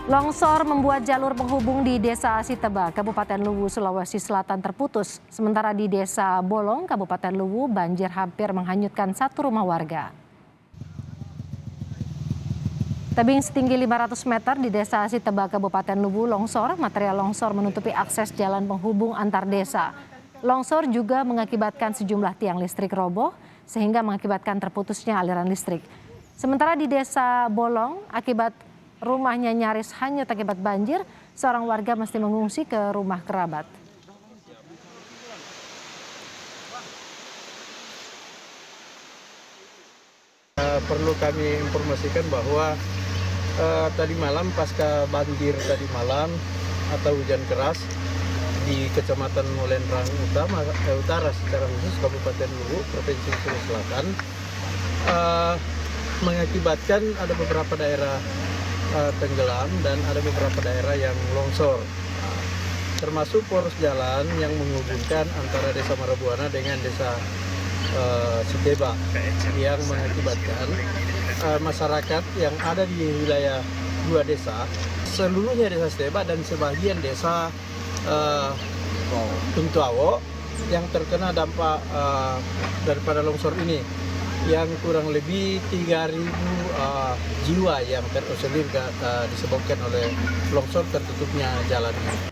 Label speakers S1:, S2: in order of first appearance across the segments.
S1: Longsor membuat jalur penghubung di Desa Siteba, Kabupaten Luwu, Sulawesi Selatan terputus. Sementara di Desa Bolong, Kabupaten Luwu, banjir hampir menghanyutkan satu rumah warga. Tebing setinggi 500 meter di Desa Siteba, Kabupaten Luwu, longsor. Material longsor menutupi akses jalan penghubung antar desa. Longsor juga mengakibatkan sejumlah tiang listrik roboh, sehingga mengakibatkan terputusnya aliran listrik. Sementara di Desa Bolong, akibat rumahnya nyaris hanyut akibat banjir, seorang warga mesti mengungsi ke rumah kerabat.
S2: Perlu kami informasikan bahwa tadi malam pasca banjir tadi malam atau hujan keras di Kecamatan Molenrang Utara secara khusus Kabupaten Luwu, Provinsi Sulawesi Selatan, mengakibatkan ada beberapa daerah tenggelam dan ada beberapa daerah yang longsor, termasuk poros jalan yang menghubungkan antara Desa Marabuana dengan Desa Siteba, yang mengakibatkan masyarakat yang ada di wilayah dua desa, seluruhnya Desa Siteba dan sebagian Desa Tuntuawo yang terkena dampak daripada longsor ini, yang kurang lebih 3.000 jiwa yang terisolir disebabkan oleh longsor tertutupnya jalan ini.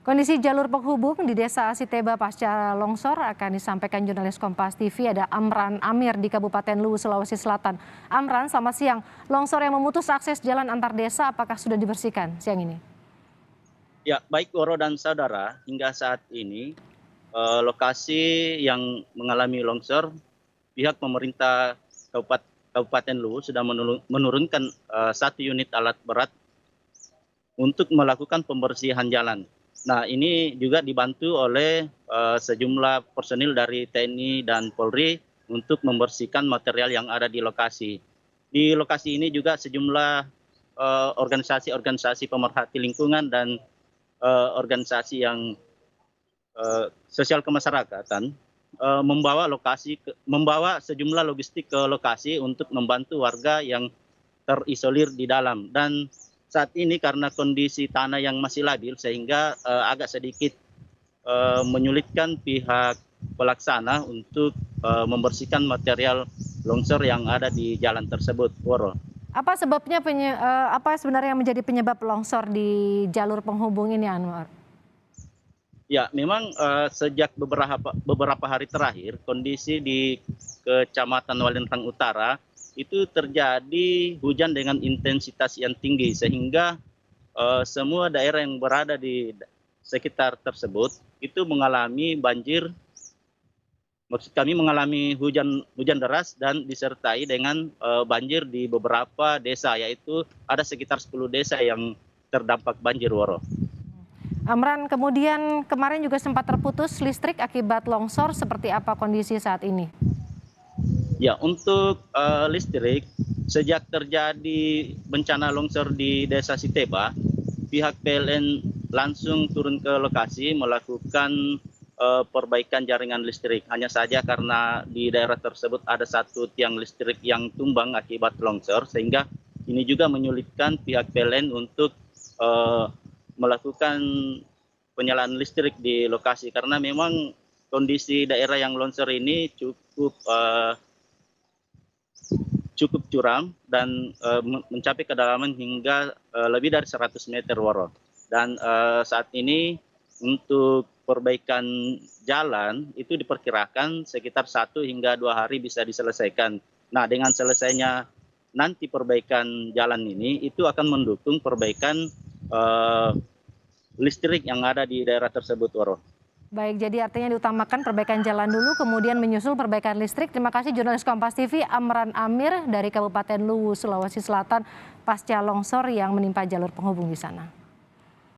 S1: Kondisi jalur penghubung di Desa Siteba pasca longsor akan disampaikan jurnalis Kompas TV. Ada Amran Amir di Kabupaten Luwu, Sulawesi Selatan. Amran, selamat siang. Longsor yang memutus akses jalan antar desa apakah sudah dibersihkan siang ini?
S3: Ya, baik Woro dan saudara, hingga saat ini lokasi yang mengalami longsor, pihak pemerintah Kabupaten Luwu sudah menurunkan 1 unit alat berat untuk melakukan pembersihan jalan. Nah, ini juga dibantu oleh sejumlah personil dari TNI dan Polri untuk membersihkan material yang ada di lokasi. Di lokasi ini juga sejumlah organisasi-organisasi pemerhati lingkungan dan organisasi yang sosial kemasyarakatan membawa sejumlah logistik ke lokasi untuk membantu warga yang terisolir di dalam. Dan saat ini karena kondisi tanah yang masih labil sehingga agak sedikit menyulitkan pihak pelaksana untuk membersihkan material longsor yang ada di jalan tersebut. Woro.
S1: Apa sebabnya apa sebenarnya yang menjadi penyebab longsor di jalur penghubung ini, Anwar?
S3: Ya, memang sejak beberapa hari terakhir kondisi di Kecamatan Molenrang Utara itu terjadi hujan dengan intensitas yang tinggi, sehingga semua daerah yang berada di sekitar tersebut itu mengalami banjir. Maksud kami mengalami hujan deras dan disertai dengan banjir di beberapa desa, yaitu ada sekitar 10 desa yang terdampak banjir, Woro.
S1: Amran, kemudian kemarin juga sempat terputus listrik akibat longsor. Seperti apa kondisi saat ini?
S3: Ya, untuk listrik, sejak terjadi bencana longsor di Desa Siteba, pihak PLN langsung turun ke lokasi melakukan perbaikan jaringan listrik. Hanya saja karena di daerah tersebut ada satu tiang listrik yang tumbang akibat longsor, sehingga ini juga menyulitkan pihak PLN untuk melakukan penyalaan listrik di lokasi, karena memang kondisi daerah yang longsor ini cukup curam dan mencapai kedalaman hingga lebih dari 100 meter, Woro. Dan saat ini untuk perbaikan jalan itu diperkirakan sekitar 1 hingga 2 hari bisa diselesaikan. Nah, dengan selesainya nanti perbaikan jalan ini itu akan mendukung perbaikan listrik yang ada di daerah tersebut, Woro.
S1: Baik, jadi artinya diutamakan perbaikan jalan dulu, kemudian menyusul perbaikan listrik. Terima kasih jurnalis Kompas TV Amran Amir dari Kabupaten Luwu, Sulawesi Selatan pasca longsor yang menimpa jalur penghubung di sana.